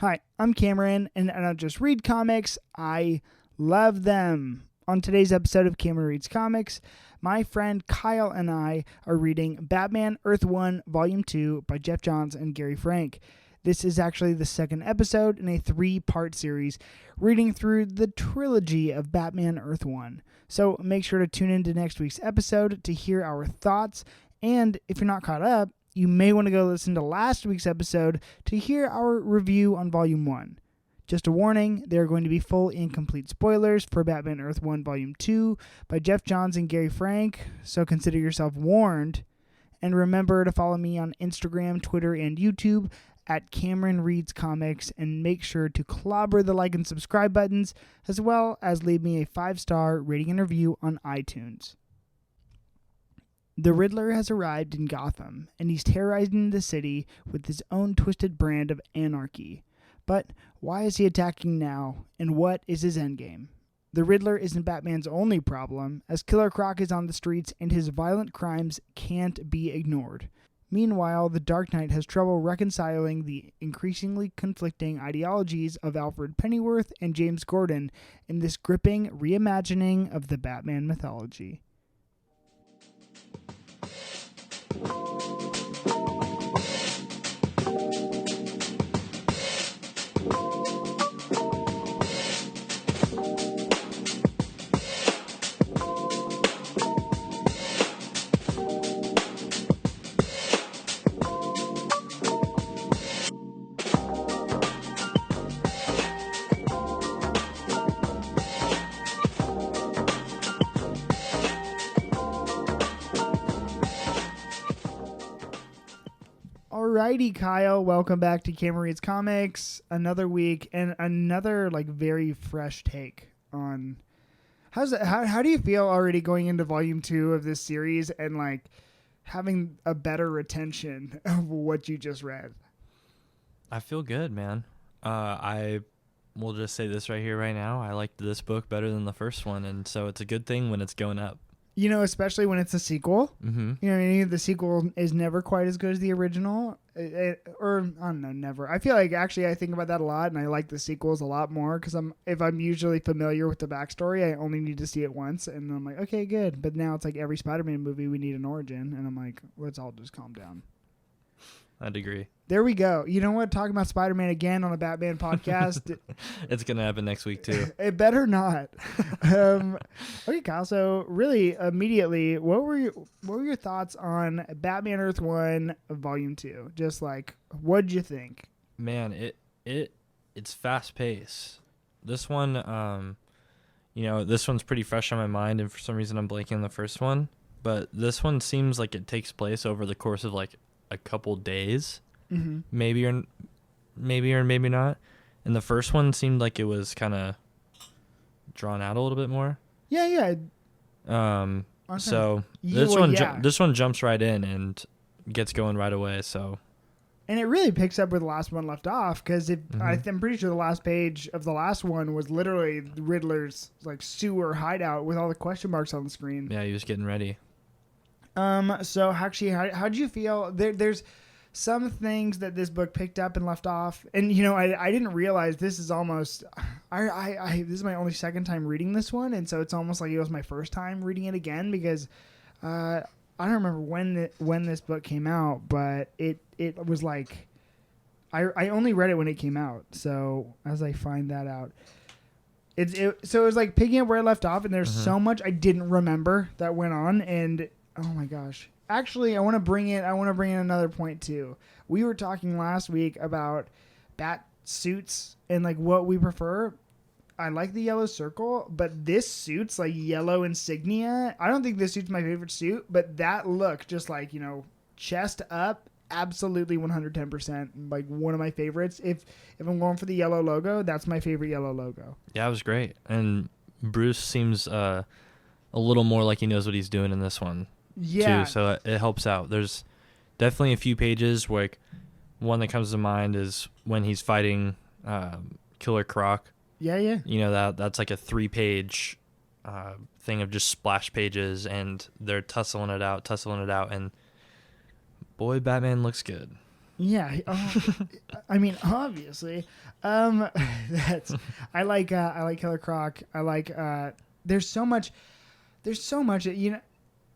Hi, I'm Cameron, and I don't just read comics, I love them. On today's episode of Cameron Reads Comics, my friend Kyle and I are reading Batman Earth 1 Volume 2 by Geoff Johns and Gary Frank. This is actually the second episode in a 3-part series reading through the trilogy of Batman Earth 1. So make sure to tune in to next week's episode to hear our thoughts, and if you're not caught up, you may want to go listen to last week's episode to hear our review on Volume 1. Just a warning, there are going to be full and complete spoilers for Batman Earth 1 Volume 2 by Geoff Johns and Gary Frank, so consider yourself warned. And remember to follow me on Instagram, Twitter, and YouTube at Cameron Reads Comics, and make sure to clobber the like and subscribe buttons, as well as leave me a 5-star rating and review on iTunes. The Riddler has arrived in Gotham, and he's terrorizing the city with his own twisted brand of anarchy. But why is he attacking now, and what is his endgame? The Riddler isn't Batman's only problem, as Killer Croc is on the streets and his violent crimes can't be ignored. Meanwhile, the Dark Knight has trouble reconciling the increasingly conflicting ideologies of Alfred Pennyworth and James Gordon in this gripping reimagining of the Batman mythology. Alrighty, Kyle, welcome back to Cameron Reads Comics. Another week and another very fresh take on how do you feel already going into volume 2 of this series and having a better retention of what you just read? I feel good, man. I will just say this right here, right now. I liked this book better than the first one, and so it's a good thing when it's going up. You know, especially when it's a sequel. Mm-hmm. You know, the sequel is never quite as good as the original. Or, I don't know, never. I feel like, actually, I think about that a lot, and I like the sequels a lot more, because if I'm usually familiar with the backstory, I only need to see it once, and I'm like, okay, good. But now it's like every Spider-Man movie, we need an origin, and I'm like, let's all just calm down. I'd agree. There we go. You know what? Talking about Spider-Man again on a Batman podcast. It's going to happen next week, too. It better not. Okay, Kyle. So really, immediately, what were your thoughts on Batman Earth 1 Volume 2? Just what'd you think? Man, it's fast paced. This one, this one's pretty fresh on my mind, and for some reason I'm blanking on the first one. But this one seems like it takes place over the course of a couple days. Mm-hmm. Maybe or maybe not. And the first one seemed like it was kind of drawn out a little bit more. Yeah. Okay. So this one jumps right in and gets going right away. So, and it really picks up where the last one left off, because I'm pretty sure the last page of the last one was literally the Riddler's sewer hideout with all the question marks on the screen. Yeah, he was getting ready. So actually, how do you feel? There's some things that this book picked up and left off, and I didn't realize this is almost this is my only second time reading this one, and so it's almost like it was my first time reading it again, because I don't remember when this book came out, but it was I only read it when it came out. So as I find that out, so it was picking up where I left off, and there's so much I didn't remember that went on, and oh my gosh. Actually, I want to bring in another point too. We were talking last week about bat suits and what we prefer. I like the yellow circle, but this suit's yellow insignia. I don't think this suit's my favorite suit, but that look, just chest up, absolutely 110%. One of my favorites. If I'm going for the yellow logo, that's my favorite yellow logo. Yeah, it was great. And Bruce seems a little more like he knows what he's doing in this one. Yeah. Too, so it helps out. There's definitely a few pages where one that comes to mind is when he's fighting Killer Croc. Yeah. That's a 3-page thing of just splash pages, and they're tussling it out, and boy, Batman looks good. Yeah, I mean, obviously, that's I like Killer Croc. I like there's so much that.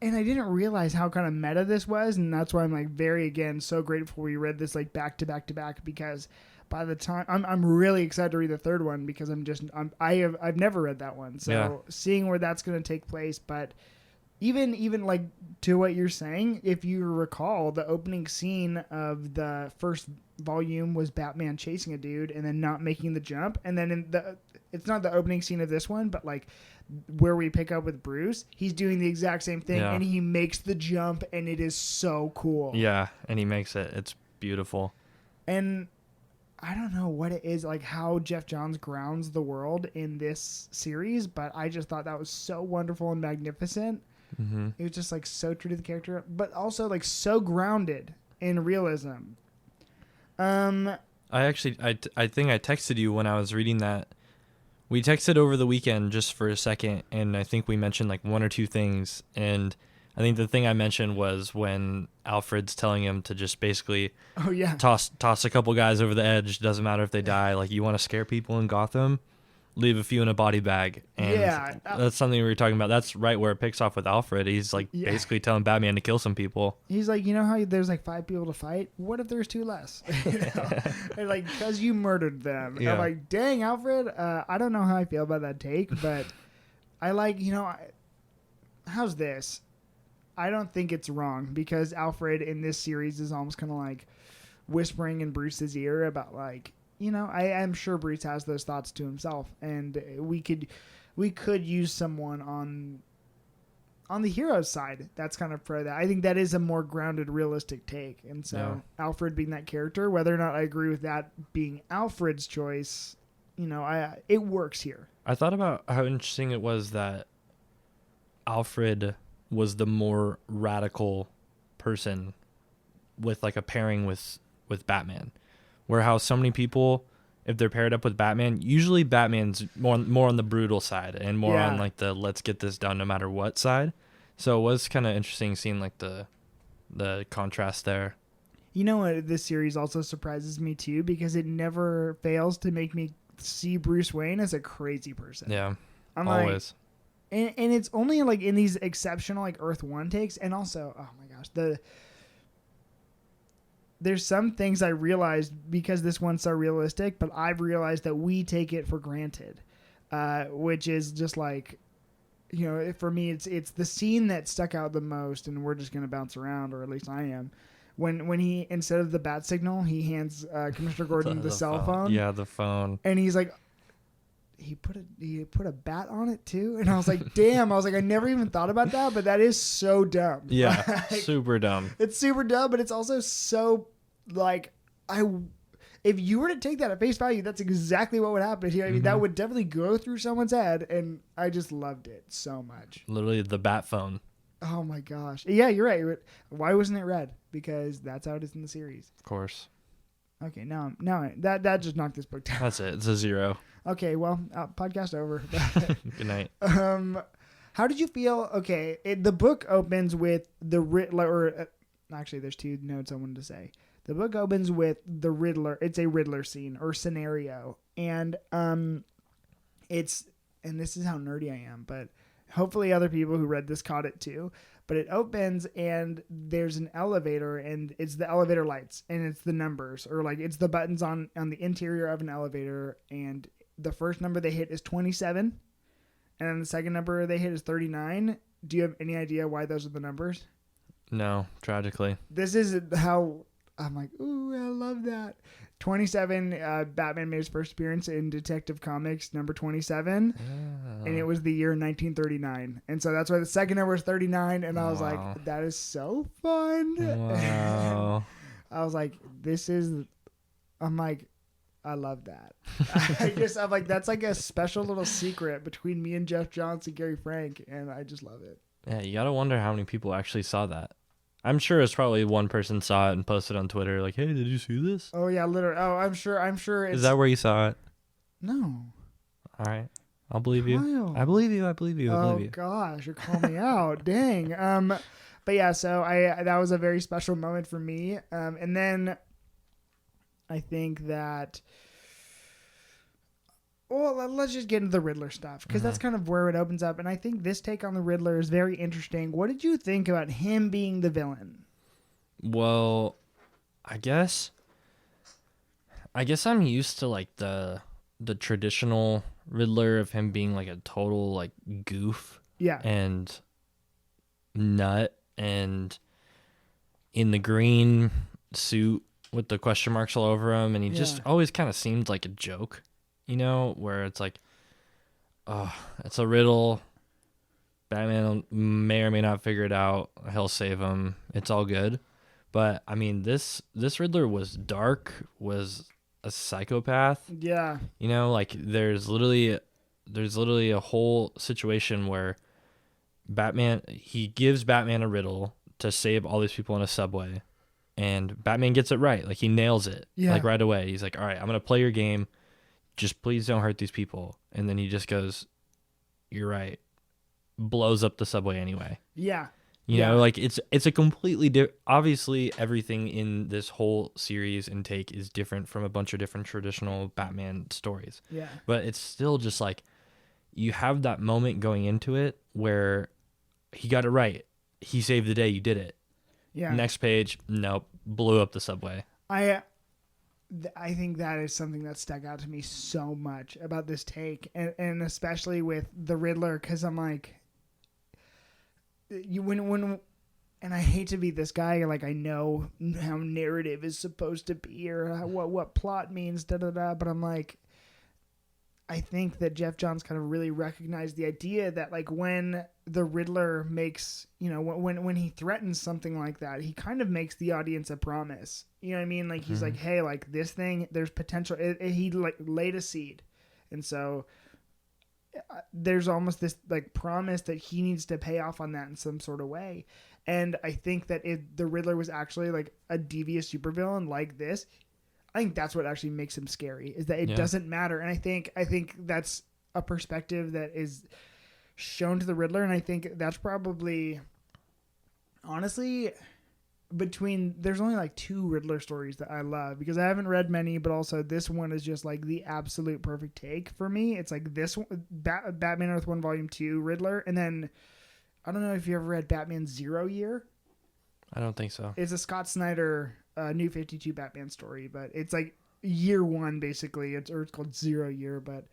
And I didn't realize how kind of meta this was, and that's why I'm like again so grateful we read this like back to back to back, because by the time I'm really excited to read the third one, because I've never read that one, so seeing where that's going to take place. But even like to what you're saying, if you recall, the opening scene of the first volume was Batman chasing a dude and then not making the jump, and then it's not the opening scene of this one, but like where we pick up with Bruce, he's doing the exact same thing, and he makes the jump, and it is so cool. Yeah, and he makes it. It's beautiful. And I don't know what it is, like how Geoff Johns grounds the world in this series, but I just thought that was so wonderful and magnificent. Mm-hmm. It was just like so true to the character, but also like so grounded in realism. I think I texted you when I was reading that. We texted over the weekend just for a second, and I think we mentioned like one or two things. And I think the thing I mentioned was when Alfred's telling him to just basically toss a couple guys over the edge. Doesn't matter if they die. Like, you want to scare people in Gotham, leave a few in a body bag. And that's something we were talking about. That's right where it picks off with Alfred. He's like basically telling Batman to kill some people. He's like, you know how there's like 5 people to fight? What if there's 2 less? And like, because you murdered them. Yeah. I'm like, dang, Alfred. I don't know how I feel about that take, but I like, how's this? I don't think it's wrong, because Alfred in this series is almost kind of like whispering in Bruce's ear about like, I am sure Bruce has those thoughts to himself, and we could use someone on the hero's side that's kind of pro that. I think that is a more grounded, realistic take, and so Alfred being that character, whether or not I agree with that being Alfred's choice, it works here. I thought about how interesting it was that Alfred was the more radical person with like a pairing with Batman. Where how so many people, if they're paired up with Batman, usually Batman's more on the brutal side and more on like the let's get this done no matter what side. So it was kind of interesting seeing like the contrast there. You know what? This series also surprises me too, because it never fails to make me see Bruce Wayne as a crazy person. Yeah, I'm always. Like, and it's only like in these exceptional like Earth 1 takes, and also, oh my gosh, there's some things I realized because this one's so realistic, but I've realized that we take it for granted, which is just like, for me, it's the scene that stuck out the most, and we're just going to bounce around, or at least I am. When he, instead of the bat signal, he hands Commissioner Gordon the cell phone. Yeah, the phone. And he's like, he put a bat on it too, and I was like, damn. I was like, I never even thought about that, but that is so dumb. Yeah, like, super dumb. It's super dumb, but it's also so like if you were to take that at face value, that's exactly what would happen here. I mean, that would definitely go through someone's head, and I just loved it so much. Literally the bat phone. Oh my gosh. Yeah, you're right. Why wasn't it red? Because that's how it is in the series. Of course. Okay, now that just knocked this book down. That's it. It's a 0. Okay, well, podcast over. Good night. How did you feel? Okay, the book opens with the Riddler. Actually, there's 2 notes I wanted to say. The book opens with the Riddler. It's a Riddler scene or scenario, and this is how nerdy I am, but hopefully other people who read this caught it too. But it opens and there's an elevator, and it's the elevator lights, and it's the numbers, or like it's the buttons on the interior of an elevator, and the first number they hit is 27, and then the second number they hit is 39. Do you have any idea why those are the numbers? No, tragically. This is how I'm like, ooh, I love that. 27, Batman made his first appearance in Detective Comics number 27, and it was the year 1939. And so that's why the second number is 39, and I was like, that is so fun. Wow. I was like, I'm like, I love that. I'm like, that's like a special little secret between me and Geoff Johns and Gary Frank, and I just love it. Yeah, you gotta wonder how many people actually saw that. I'm sure it's probably one person saw it and posted on Twitter like, "Hey, did you see this?" Oh yeah, literally. Oh, I'm sure. Is that where you saw it? No. All right, I'll believe you. I believe you. Oh gosh, you're calling me out. Dang. But yeah, so that was a very special moment for me. And then I think that. Well, let's just get into the Riddler stuff because that's kind of where it opens up. And I think this take on the Riddler is very interesting. What did you think about him being the villain? Well, I guess I'm used to like the traditional Riddler of him being like a total like goof. Yeah. And nut and in the green suit with the question marks all over him, and he just always kind of seemed like a joke. You know, where it's like, oh, it's a riddle. Batman may or may not figure it out. He'll save him. It's all good. But I mean, this Riddler was dark, was a psychopath. Yeah. You know, like there's literally a whole situation where he gives Batman a riddle to save all these people in a subway, and Batman gets it right. Like he nails it. Yeah. Like right away. He's like, all right, I'm gonna play your game. Just please don't hurt these people. And then he just goes, you're right. Blows up the subway anyway. Yeah. You know, like it's a completely different. Obviously, everything in this whole series and take is different from a bunch of different traditional Batman stories. Yeah. But it's still just like you have that moment going into it where he got it right. He saved the day. You did it. Yeah. Next page, nope, blew up the subway. I think that is something that stuck out to me so much about this take, and especially with the Riddler, because I'm like, when and I hate to be this guy, like I know how narrative is supposed to be or what plot means, but I'm like, I think that Geoff Johns kind of really recognized the idea that like when the Riddler makes, you know, when he threatens something like that, he kind of makes the audience a promise. You know what I mean? Like he's like, hey, like this thing, there's potential. He like laid a seed. And so there's almost this like promise that he needs to pay off on that in some sort of way. And I think that if the Riddler was actually like a devious supervillain like this, I think that's what actually makes him scary, is that it doesn't matter. And I think that's a perspective that is shown to the Riddler. And I think that's probably, honestly, there's only like 2 Riddler stories that I love, because I haven't read many, but also this one is just like the absolute perfect take for me. It's like this one, Batman Earth 1 Volume 2 Riddler. And then I don't know if you ever read Batman 0 Year. I don't think so. It's a Scott Snyder New 52 Batman story, but it's like year 1 basically. It's called 0 Year, but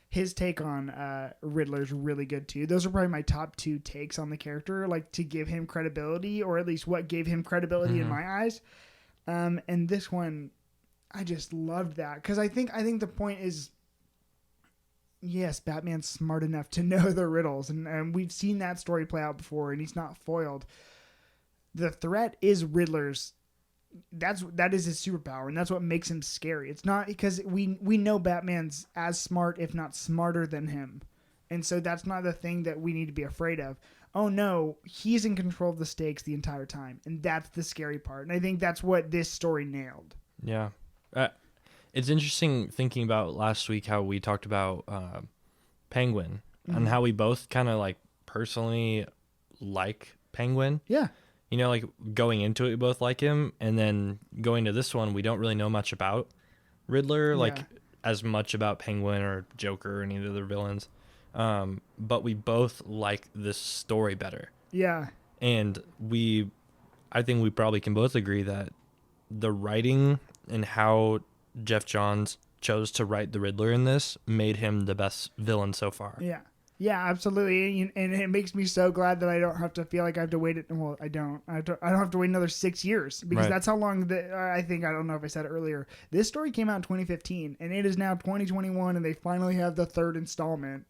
his take on Riddler is really good too. Those are probably my top 2 takes on the character, like to give him credibility, or at least what gave him credibility in my eyes. And this one, I just loved that, because I think the point is, yes, Batman's smart enough to know the riddles, and we've seen that story play out before, and he's not foiled. The threat is Riddler's. That is his superpower, and that's what makes him scary. It's not because we know Batman's as smart, if not smarter than him, and so that's not the thing that we need to be afraid of. Oh no, he's in control of the stakes the entire time, and that's the scary part. And I think that's what this story nailed. Yeah, it's interesting thinking about last week how we talked about Penguin and how we both kind of like personally like Penguin. Yeah. You know, like going into it, we both like him, and then going to this one, we don't really know much about Riddler, like as much about Penguin or Joker or any of the other villains. But we both like this story better. Yeah. And I think we probably can both agree that the writing and how Geoff Johns chose to write the Riddler in this made him the best villain so far. Yeah. Yeah, absolutely, and it makes me so glad that I don't have to feel like I have to wait. Well, I don't have to wait another 6 years, because that's how long I don't know if I said it earlier. This story came out in 2015, and it is now 2021, and they finally have the 3rd installment.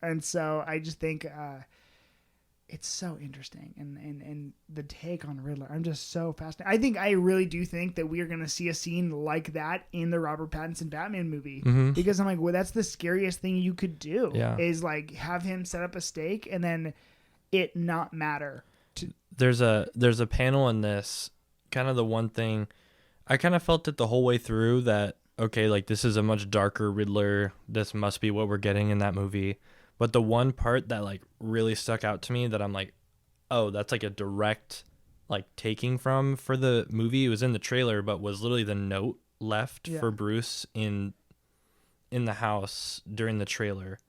And so I just think it's so interesting, and the take on Riddler, I'm just so fascinated. I really do think that we are going to see a scene like that in the Robert Pattinson Batman movie, because I'm like, well, that's the scariest thing you could do, is like have him set up a stake and then it not matter. There's a panel in this, kind of the one thing I kind of felt it the whole way through, that okay, like this is a much darker Riddler, this must be what we're getting in that movie. But the one part that like really stuck out to me, that I'm like, oh, that's like a direct like taking from for the movie. It was in the trailer, but was literally the note left for Bruce in the house during the trailer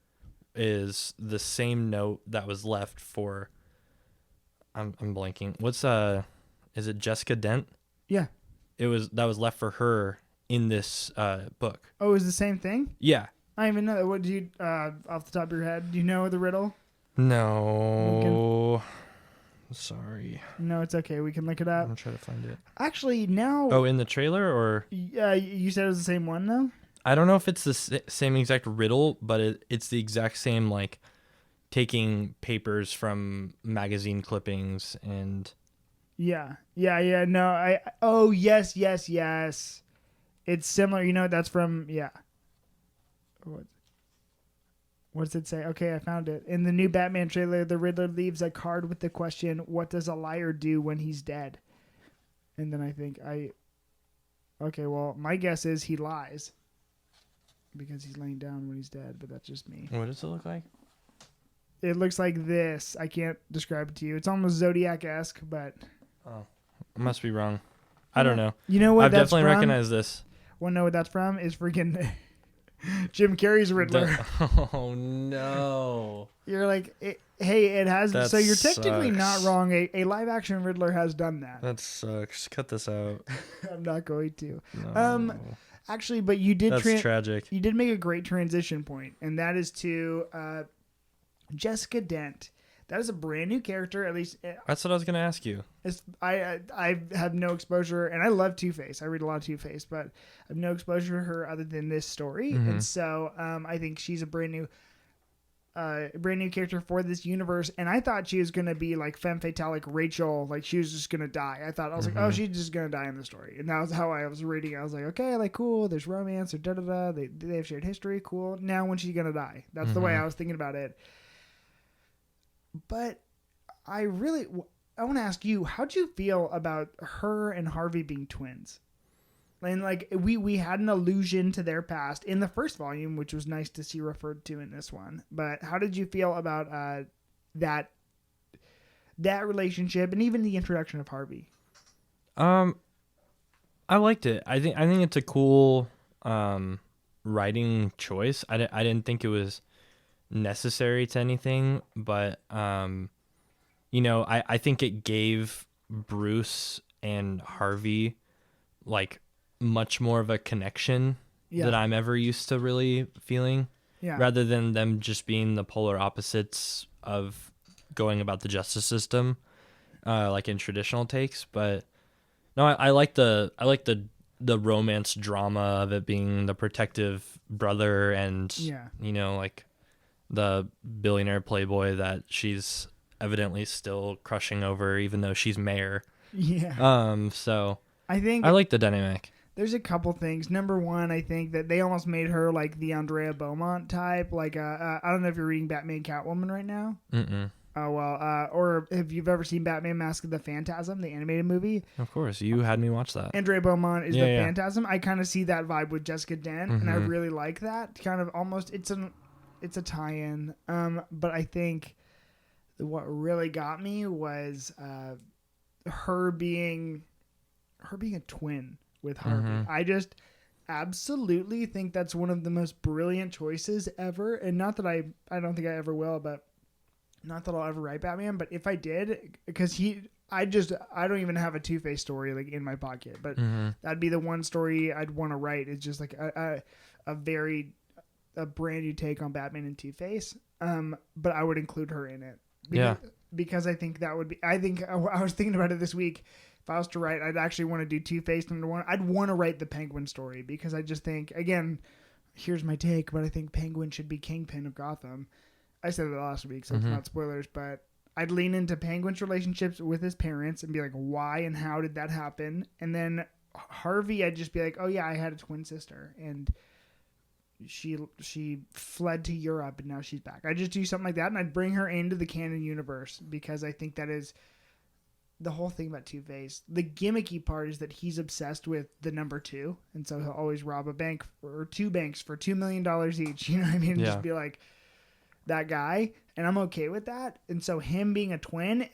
is the same note that was left for I'm blanking. What's is it Jessica Dent? Yeah. That was left for her in this book. Oh, it was the same thing? Yeah. I don't even know. What do you off the top of your head? Do you know the riddle? No. Sorry. No, it's okay. We can look it up. I'm gonna try to find it. Actually, now. Oh, in the trailer or? Yeah, you said it was the same one though. I don't know if it's the same exact riddle, but it's the exact same, like taking papers from magazine clippings and. Yeah. No, oh, yes. It's similar. You know, that's from, yeah. What does it say? Okay, I found it. In the new Batman trailer, the Riddler leaves a card with the question, what does a liar do when he's dead? And then I think okay, well, my guess is he lies. Because he's laying down when he's dead, but that's just me. What does it look like? It looks like this. I can't describe it to you. It's almost Zodiac-esque, but... Oh, I must be wrong. I don't know. You know what I've definitely recognized this. Want to know what that's from? Is freaking Jim Carrey's Riddler. Oh, no. You're like, hey, it has... That so you're technically sucks. not wrong. A live-action Riddler has done that. That sucks. Cut this out. I'm not going to. No. Actually, but you did... That's tragic. You did make a great transition point, and that is to Jessica Dent. That is a brand new character, at least. That's what I was going to ask you. I have no exposure, and I love Two-Face. I read a lot of Two-Face, but I have no exposure to her other than this story. Mm-hmm. And so I think she's a brand new character for this universe. And I thought she was going to be like femme fatale, like Rachel, like she was just going to die. I was like, oh, she's just going to die in the story. And that was how I was reading. I was like, okay, like cool, there's romance or da-da-da. They have shared history, cool. Now when's she going to die? That's the way I was thinking about it. But I want to ask you, how'd you feel about her and Harvey being twins? And like we had an allusion to their past in the first volume, which was nice to see referred to in this one. But how did you feel about that relationship and even the introduction of Harvey? I liked it. I think it's a cool writing choice. I didn't think it was necessary to anything, but I think it gave Bruce and Harvey like much more of a connection that I'm ever used to really feeling, rather than them just being the polar opposites of going about the justice system, like in traditional takes. But no, I like the romance drama of it being the protective brother and like the billionaire playboy that she's evidently still crushing over, even though she's mayor. Yeah. So I think I like the dynamic. There's a couple things. Number one, I think that they almost made her like the Andrea Beaumont type. Like, I don't know if you're reading Batman Catwoman right now. Mm-mm. Oh, well, or if you've ever seen Batman Mask of the Phantasm, the animated movie. Of course. You had me watch that. Andrea Beaumont is the Phantasm. I kind of see that vibe with Jessica Dent, and I really like that. Kind of almost, it's a tie-in. But I think what really got me was her being a twin with Harvey. I just absolutely think that's one of the most brilliant choices ever. And not that I don't think I ever will, but not that I'll ever write Batman, but if I did, because I don't even have a Two-Face story like in my pocket, but that'd be the one story I'd want to write. It's just like a brand new take on Batman and Two-Face. But I would include her in it. Because I think that would be, I was thinking about it this week. If I was to write, I'd actually want to do Two-Face number one. I'd want to write the Penguin story because I just think, again, here's my take, but I think Penguin should be Kingpin of Gotham. I said it last week, so it's not spoilers, but I'd lean into Penguin's relationships with his parents and be like, why and how did that happen? And then Harvey, I'd just be like, oh yeah, I had a twin sister and she fled to Europe and now she's back. I'd just do something like that and I'd bring her into the canon universe because I think that is the whole thing about Two-Face. The gimmicky part is that he's obsessed with the number 2, and so he'll always rob a bank or 2 banks for $2 million each. You know what I mean? Just be like that guy, and I'm okay with that. And so him being a twin,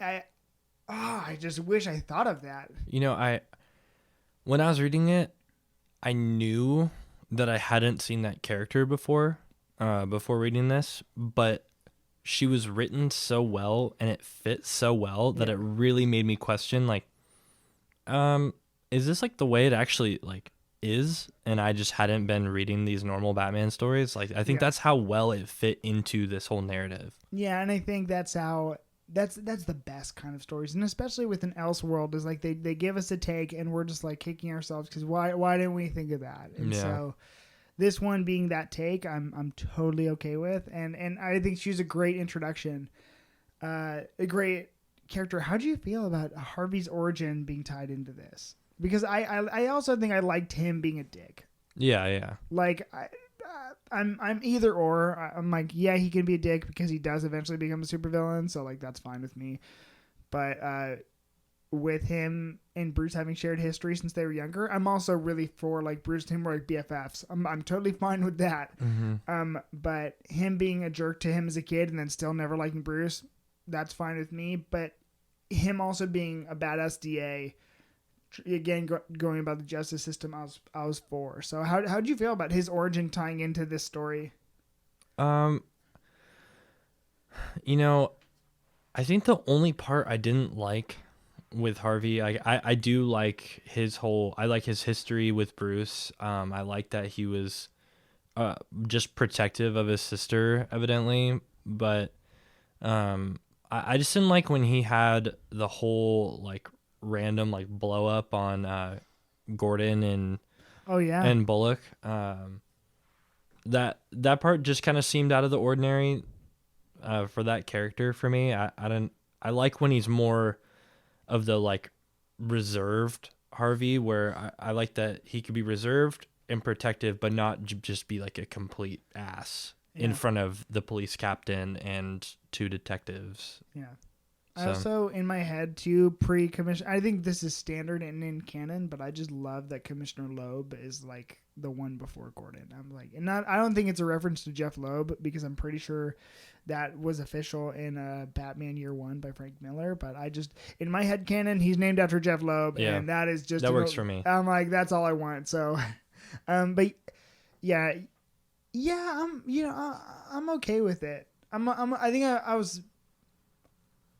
I just wish I thought of that. When I was reading it, I knew that I hadn't seen that character before reading this, but she was written so well and it fit so well that it really made me question, like, is this like the way it actually like is? And I just hadn't been reading these normal Batman stories. Like, I think that's how well it fit into this whole narrative. Yeah, and I think that's how that's the best kind of stories, and especially with an Elseworld, is like they give us a take and we're just like kicking ourselves because why didn't we think of that? And so this one being that take, I'm totally okay with, and I think she's a great introduction, a great character. How do you feel about Harvey's origin being tied into this? Because I also think I liked him being a dick. Yeah. Like I'm either or. I'm like, yeah, he can be a dick because he does eventually become a supervillain, so like that's fine with me. But with him and Bruce having shared history since they were younger, I'm also really for like Bruce and him were like BFFs. I'm totally fine with that. Mm-hmm. But him being a jerk to him as a kid and then still never liking Bruce, that's fine with me. But him also being a badass DA, again, going about the justice system, I was for. So how did you feel about his origin tying into this story? You know, I think the only part I didn't like with Harvey, I do like I like his history with Bruce. I like that he was just protective of his sister, evidently, but I just didn't like when he had the whole like random like blow up on Gordon and and Bullock. That part just kind of seemed out of the ordinary for that character for me. I like when he's more of the like reserved Harvey, where I like that he could be reserved and protective but not just be like a complete ass in front of the police captain and two detectives. I also, in my head, too, pre-commission, I think this is standard and in canon, but I just love that Commissioner Loeb is, like, the one before Gordon. I'm like, and I don't think it's a reference to Jeff Loeb, because I'm pretty sure that was official in Batman Year One by Frank Miller, but I just, in my head canon, he's named after Jeff Loeb, and that is just... That works for me. I'm like, that's all I want, so... but, yeah, I'm okay with it. I think I was...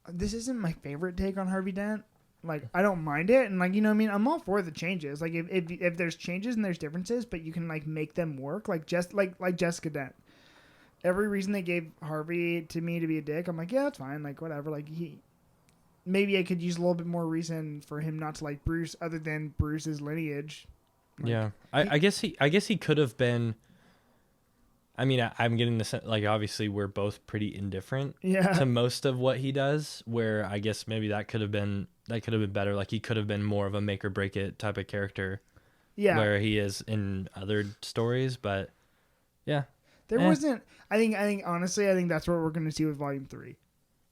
This isn't my favorite take on Harvey Dent. Like, I don't mind it, and like, you know what I mean? I'm all for the changes. Like, if there's changes and there's differences, but you can like make them work, like just like Jessica Dent. Every reason they gave Harvey to me to be a dick, I'm like, yeah, that's fine. Like, whatever. Like, maybe I could use a little bit more reason for him not to like Bruce, other than Bruce's lineage. Like, yeah, I guess he could have been. I mean, I'm getting the sense, like, obviously we're both pretty indifferent to most of what he does, where I guess maybe that could have been better. Like, he could have been more of a make or break it type of character, where he is in other stories. But yeah, there wasn't. I think honestly, I think that's what we're going to see with Volume 3.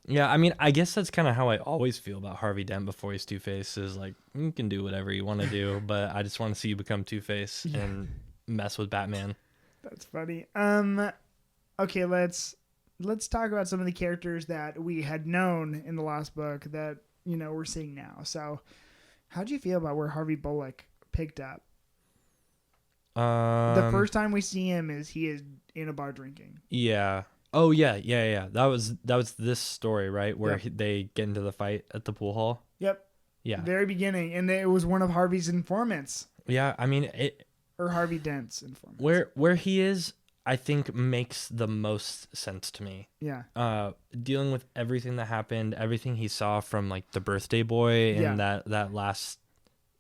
Yeah, I mean, I guess that's kind of how I always feel about Harvey Dent before he's Two-Face. Is like, you can do whatever you want to do, but I just want to see you become Two-Face and mess with Batman. That's funny. Okay, let's talk about some of the characters that we had known in the last book that, you know, we're seeing now. So, how do you feel about where Harvey Bullock picked up? The first time we see him he is in a bar drinking. Yeah. Oh yeah. That was this story, right? Where they get into the fight at the pool hall. Yep. Yeah. Very beginning, and it was one of Harvey's informants. Yeah, I mean Or Harvey Dent's informant. Where he is, I think, makes the most sense to me. Yeah. Dealing with everything that happened, everything he saw from like the birthday boy and that last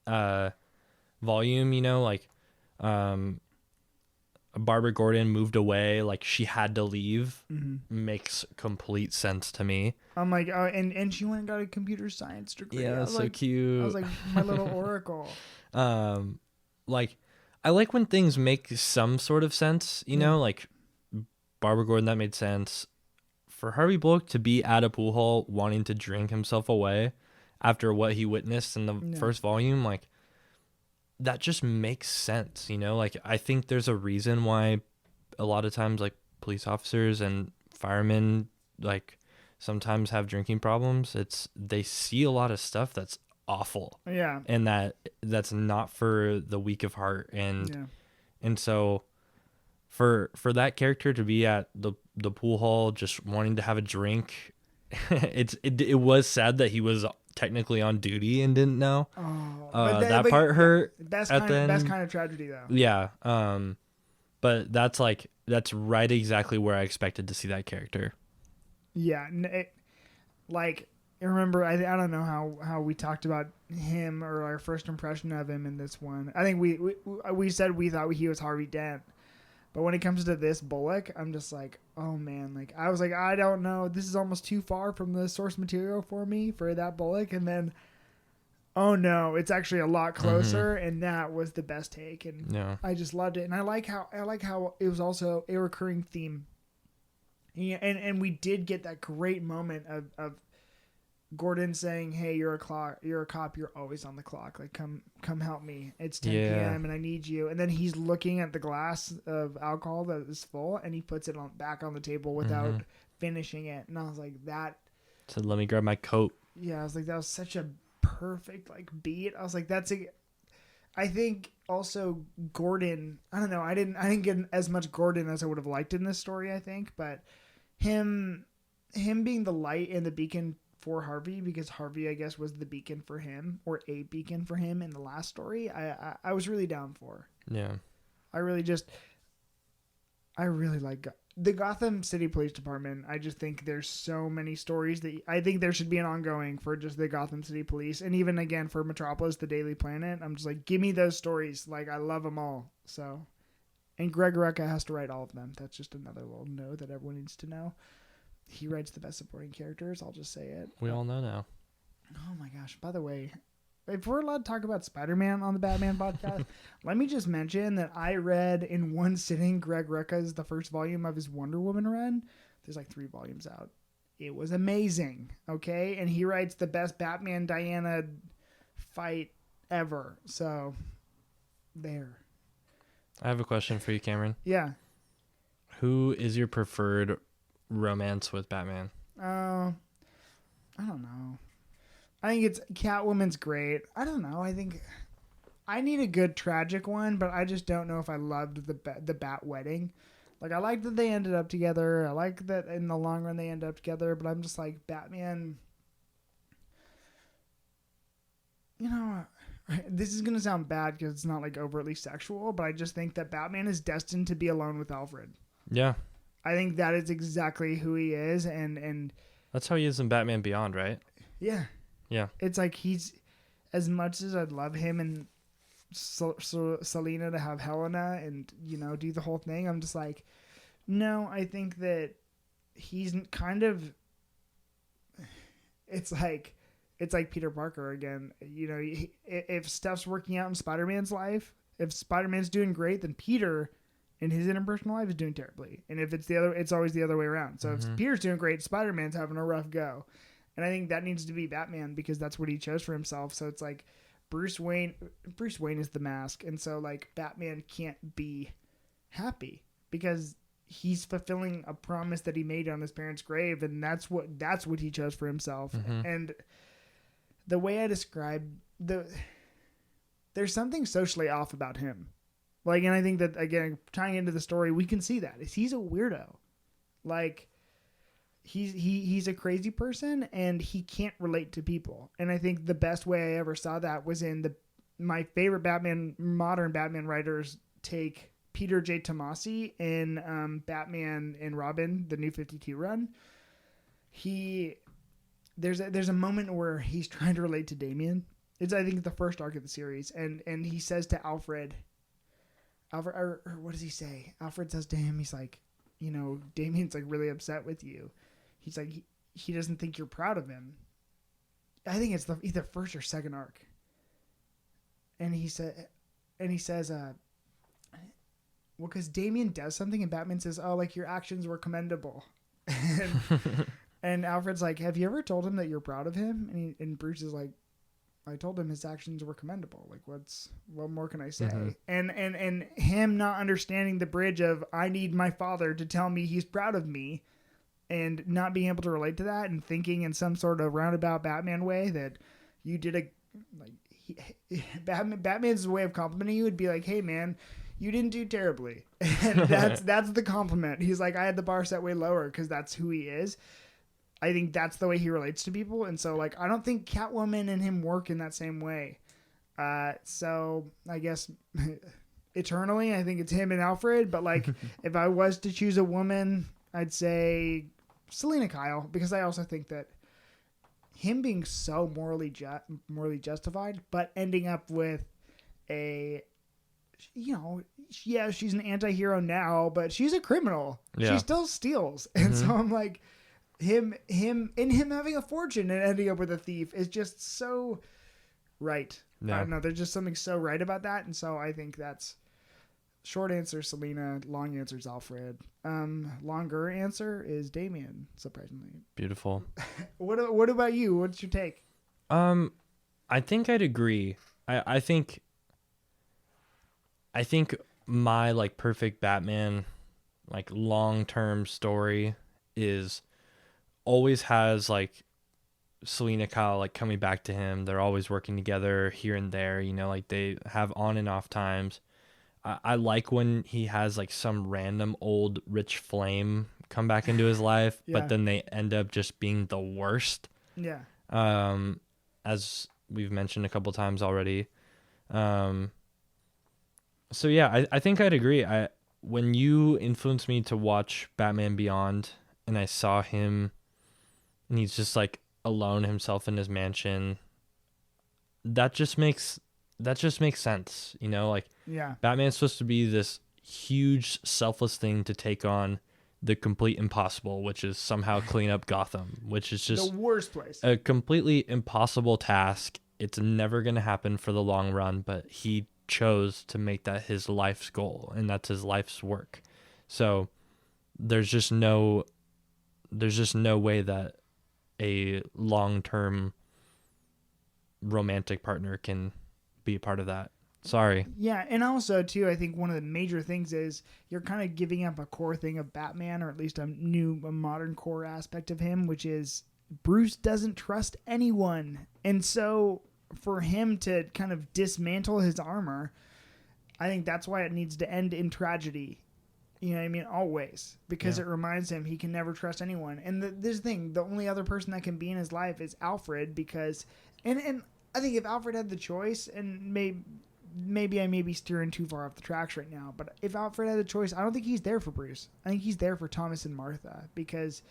volume, you know, like Barbara Gordon moved away, like she had to leave, makes complete sense to me. I'm like, oh, and she went and got a computer science degree. Yeah, so like, cute. I was like, my little oracle. Like, I like when things make some sort of sense, you know, like Barbara Gordon, that made sense. For Harvey Bullock to be at a pool hall wanting to drink himself away after what he witnessed in the first volume, like, that just makes sense, you know? Like, I think there's a reason why a lot of times, like, police officers and firemen, like, sometimes have drinking problems. They see a lot of stuff that's awful. Yeah. And that's not for the weak of heart. And so for that character to be at the pool hall just wanting to have a drink, it was sad that he was technically on duty and didn't know. That part hurt. Best at the end. Best kind of tragedy though. Yeah. But that's right exactly where I expected to see that character. Yeah. I remember, I don't know how we talked about him or our first impression of him in this one. I think we said we thought he was Harvey Dent. But when it comes to this Bullock, I'm just like, oh man. Like, I was like, I don't know. This is almost too far from the source material for me for that Bullock. And then, oh no, it's actually a lot closer. And that was the best take. And I just loved it. And I like how it was also a recurring theme. And we did get that great moment of Gordon saying, "Hey, you're a cop. You're always on the clock. Like, come help me. It's 10 p.m. and I need you." And then he's looking at the glass of alcohol that is full, and he puts it back on the table without finishing it. And I was like, that. So let me grab my coat. Yeah, I was like, that was such a perfect beat. I was like, I think also Gordon. I don't know. I didn't get as much Gordon as I would have liked in this story. I think, but him being the light and the beacon for Harvey, because Harvey, I guess, was the beacon for him, or a beacon for him in the last story. I was really down for. Yeah. I really like the Gotham City Police Department. I just think there's so many stories that I think there should be an ongoing for just the Gotham City Police, and even again for Metropolis, the Daily Planet. I'm just like, give me those stories. Like, I love them all. So, and Greg Rucka has to write all of them. That's just another little note that everyone needs to know. He writes the best supporting characters. I'll just say it. We all know now. Oh my gosh. By the way, if we're allowed to talk about Spider-Man on the Batman podcast, let me just mention that I read in one sitting Greg Rucka's the first volume of his Wonder Woman run. There's 3 volumes out. It was amazing. Okay. And he writes the best Batman Diana fight ever. So there. I have a question for you, Cameron. Yeah. Who is your preferred romance with Batman? I don't know. I think it's Catwoman's great. I don't know. I think I need a good tragic one, but I just don't know if I loved the Bat wedding. Like, I like that they ended up together. I like that in the long run they end up together, but I'm just like, Batman. You know, this is going to sound bad because it's not overtly sexual, but I just think that Batman is destined to be alone with Alfred. Yeah. I think that is exactly who he is, and that's how he is in Batman Beyond, right? Yeah. Yeah. It's like he's, as much as I'd love him and Selena to have Helena and, do the whole thing, I'm just like, no, I think that he's kind of, it's like Peter Parker again. If stuff's working out in Spider-Man's life, if Spider-Man's doing great, then Peter in his interpersonal life is doing terribly. And if it's it's always the other way around. So if Peter's doing great, Spider-Man's having a rough go. And I think that needs to be Batman because that's what he chose for himself. So it's like Bruce Wayne is the mask. And so Batman can't be happy because he's fulfilling a promise that he made on his parents' grave. And that's what he chose for himself. And the way I describe there's something socially off about him. And I think that, again, tying into the story, we can see that. He's a weirdo. He's a crazy person, and he can't relate to people. And I think the best way I ever saw that was in my favorite modern Batman writers take Peter J. Tomasi in Batman and Robin, the New 52 run. There's a moment where he's trying to relate to Damian. It's, I think, the first arc of the series, and he says to Alfred, or what does he say? Alfred says to him, he's like, Damian's really upset with you. He's like, he doesn't think you're proud of him. I think it's either first or second arc. And he says, well, because Damian does something and Batman says, oh, your actions were commendable. And Alfred's like, have you ever told him that you're proud of him? And Bruce is like, I told him his actions were commendable. What more can I say? And him not understanding the bridge of, I need my father to tell me he's proud of me, and not being able to relate to that, and thinking in some sort of roundabout Batman way that you did Batman's way of complimenting you would be like, hey man, you didn't do terribly. And that's the compliment. He's like, I had the bar set way lower because that's who he is. I think that's the way he relates to people. And so like, I don't think Catwoman and him work in that same way. So I guess eternally, I think it's him and Alfred. But like, if I was to choose a woman, I'd say Selena Kyle, because I also think that him being so morally justified, but ending up with a, yeah, she's an anti-hero now, but she's a criminal. Yeah. She still steals. And so I'm like, him having a fortune and ending up with a thief is just so right. Yeah. I don't know. There's just something so right about that. And so I think that's short answer, Selena. Long answer is Alfred. Longer answer is Damien, surprisingly. Beautiful. What about you? What's your take? I think I'd agree. I think my like perfect Batman like long-term story is always has like Selena Kyle like coming back to him. They're always working together here and there, like they have on and off times. I like when he has like some random old rich flame come back into his life, yeah. But then they end up just being the worst. Yeah. As we've mentioned a couple times already. So yeah, I think I'd agree. When you influenced me to watch Batman Beyond and I saw him and he's just like alone himself in his mansion, that just makes sense, like yeah. Batman's supposed to be this huge selfless thing to take on the complete impossible, which is somehow clean up Gotham, which is just the worst place. A completely impossible task. It's never going to happen for the long run, but he chose to make that his life's goal, and that's his life's work. So there's just no way that a long-term romantic partner can be a part of that. Sorry. Yeah, and also too, I think one of the major things is you're kind of giving up a core thing of Batman, or at least a modern core aspect of him, which is Bruce doesn't trust anyone. And so for him to kind of dismantle his armor, I think that's why it needs to end in tragedy. You know what I mean? Always. Because it reminds him he can never trust anyone. And this thing, the only other person that can be in his life is Alfred, because... And I think if Alfred had the choice, and maybe I may be steering too far off the tracks right now, but if Alfred had the choice, I don't think he's there for Bruce. I think he's there for Thomas and Martha, because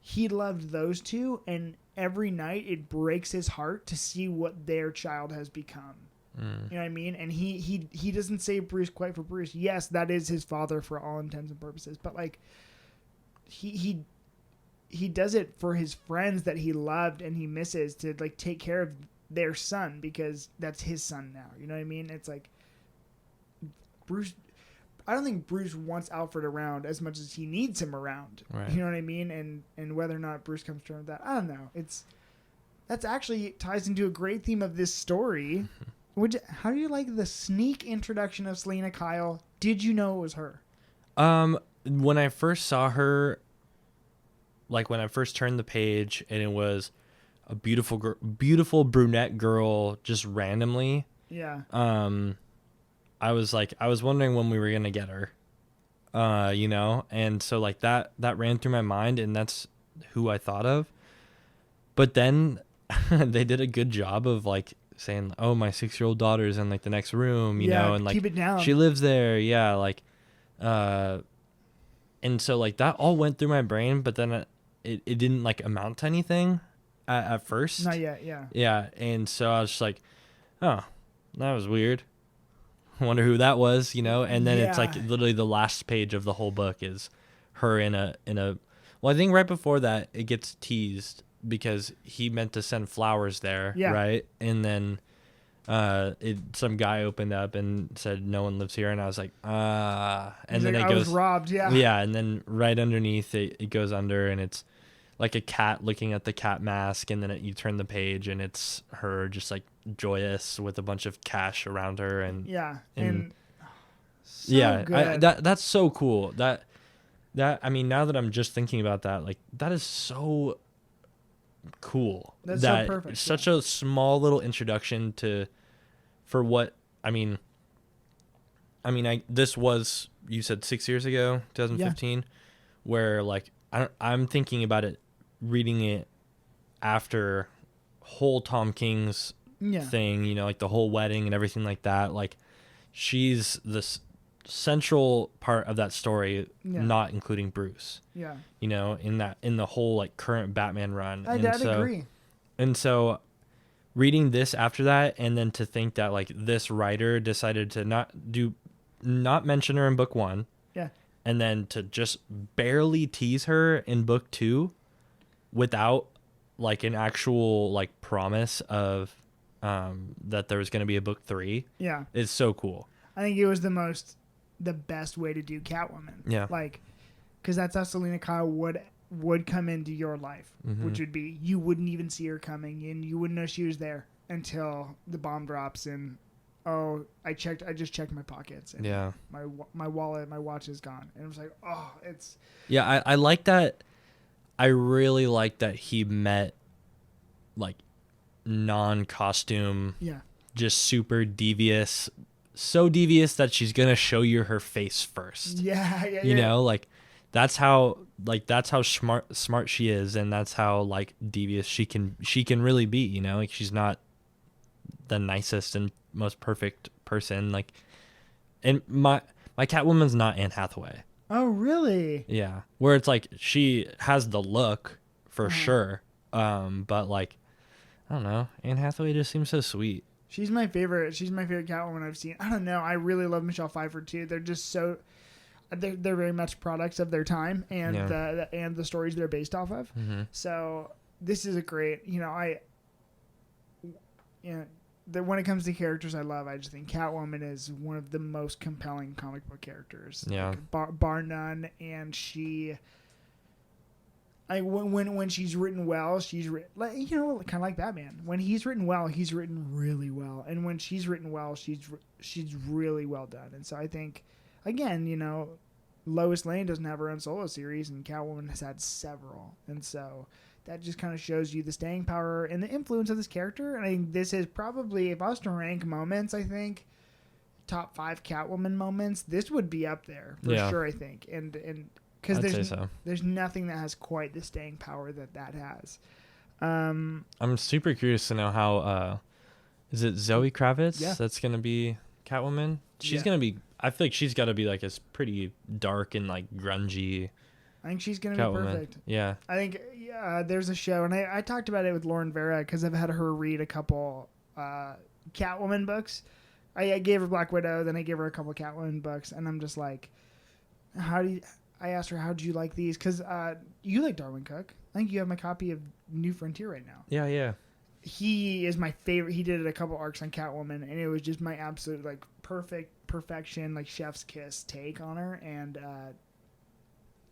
he loved those two, and every night it breaks his heart to see what their child has become. You know what I mean? And he doesn't save Bruce quite for Bruce. Yes, that is his father for all intents and purposes, but like he does it for his friends that he loved and he misses, to like take care of their son, because that's his son now. You know what I mean? It's like Bruce. I don't think Bruce wants Alfred around as much as he needs him around. Right. You know what I mean? And whether or not Bruce comes to terms with that, I don't know. That's actually ties into a great theme of this story. How do you like the sneak introduction of Selena Kyle? Did you know it was her? When I first saw her, like when I first turned the page and it was a beautiful brunette girl just randomly. Yeah. I was wondering when we were going to get her, and so like that ran through my mind, and that's who I thought of. But then they did a good job of like saying, oh, my 6-year-old daughter's in like the next room, you know, and like keep it down. She lives there. Yeah. Like, and so like that all went through my brain, but then it didn't like amount to anything at first. Not yet. Yeah. Yeah. And so I was just like, oh, that was weird. I wonder who that was, and then it's like literally the last page of the whole book is her in a, well, I think right before that it gets teased because he meant to send flowers there. Yeah. Right. And then, some guy opened up and said, no one lives here. And I was like, and then it goes, I was robbed. Yeah. Yeah. And then right underneath it goes under, and it's like a cat looking at the cat mask. And then you turn the page and it's her just like joyous with a bunch of cash around her. And so good. That's so cool. That, I mean, now that I'm just thinking about that, like that is so cool. That's so perfect. Such a small little introduction for what this was, you said 6 years ago, 2015, where like I'm thinking about it, reading it after whole Tom King's thing, you know, like the whole wedding and everything like that. Like she's this central part of that story, not including Bruce. Yeah. You know, in the whole like current Batman run. I'd agree. And so reading this after that, and then to think that like this writer decided to not mention her in book 1. Yeah. And then to just barely tease her in book 2 without like an actual like promise of that there was going to be a book 3. Yeah. Is so cool. I think it was the best way to do Catwoman. Yeah. Like, because that's how Selena Kyle would come into your life, which would be you wouldn't even see her coming and you wouldn't know she was there until the bomb drops and I just checked my pockets and my wallet, my watch is gone, and it was like, oh, it's I like that. I really like that he met like non-costume, just super devious, so devious that she's gonna show you her face first. You know, like that's how smart she is, and that's how like devious she can really be. You know, like she's not the nicest and most perfect person. Like, and my Catwoman's not Anne Hathaway. Oh, really? Yeah, where it's like she has the look for sure, but like I don't know, Anne Hathaway just seems so sweet. She's my favorite Catwoman I've seen. I don't know. I really love Michelle Pfeiffer too. They're just so they're very much products of their time and the stories they're based off of. So this is a great, when it comes to characters I love, I just think Catwoman is one of the most compelling comic book characters. Yeah, like, bar none. And when she's written well, kind of like Batman. When he's written well, he's written really well, and when she's written well, she's really well done. And so I think, again, Lois Lane doesn't have her own solo series, and Catwoman has had several, and so that just kind of shows you the staying power and the influence of this character. And I think this is probably, if I was to rank moments, I think top 5 Catwoman moments, this would be up there for sure. I think, and because there's nothing that has quite the staying power that has. I'm super curious to know how is it Zoe Kravitz that's gonna be Catwoman? She's gonna be. I feel like she's got to be like a pretty dark and like grungy. I think she's gonna Catwoman. be perfect. Yeah. I think there's a show, and I talked about it with Lauren Vera because I've had her read a couple Catwoman books. I gave her Black Widow, then I gave her a couple Catwoman books, and I'm just like, I asked her, how'd you like these? Because you like Darwin Cook. I think you have my copy of New Frontier right now. Yeah. He is my favorite. He did a couple arcs on Catwoman, and it was just my absolute like perfection, like chef's kiss take on her. And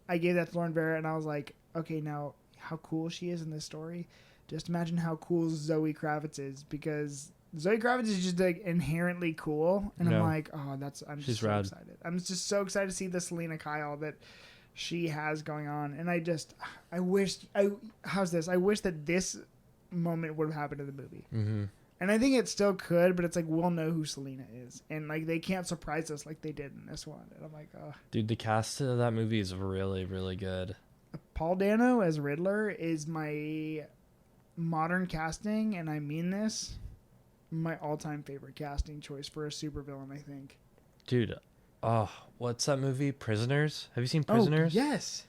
I gave that to Lauren Vera, and I was like, okay, now how cool she is in this story. Just imagine how cool Zoe Kravitz is, because Zoe Kravitz is just like inherently cool, and I'm like, oh, I'm just so excited. I'm just so excited to see the Selena Kyle that she has going on, and I wish that this moment would have happened in the movie, and I think it still could, but it's like we'll know who Selena is, and like they can't surprise us like they did in this one, and I'm like, oh, dude, the cast of that movie is really, really good. Paul Dano as Riddler is my modern casting, and I mean this. My all-time favorite casting choice for a supervillain, I think. Dude, what's that movie? Prisoners? Have you seen Prisoners? Oh, yes.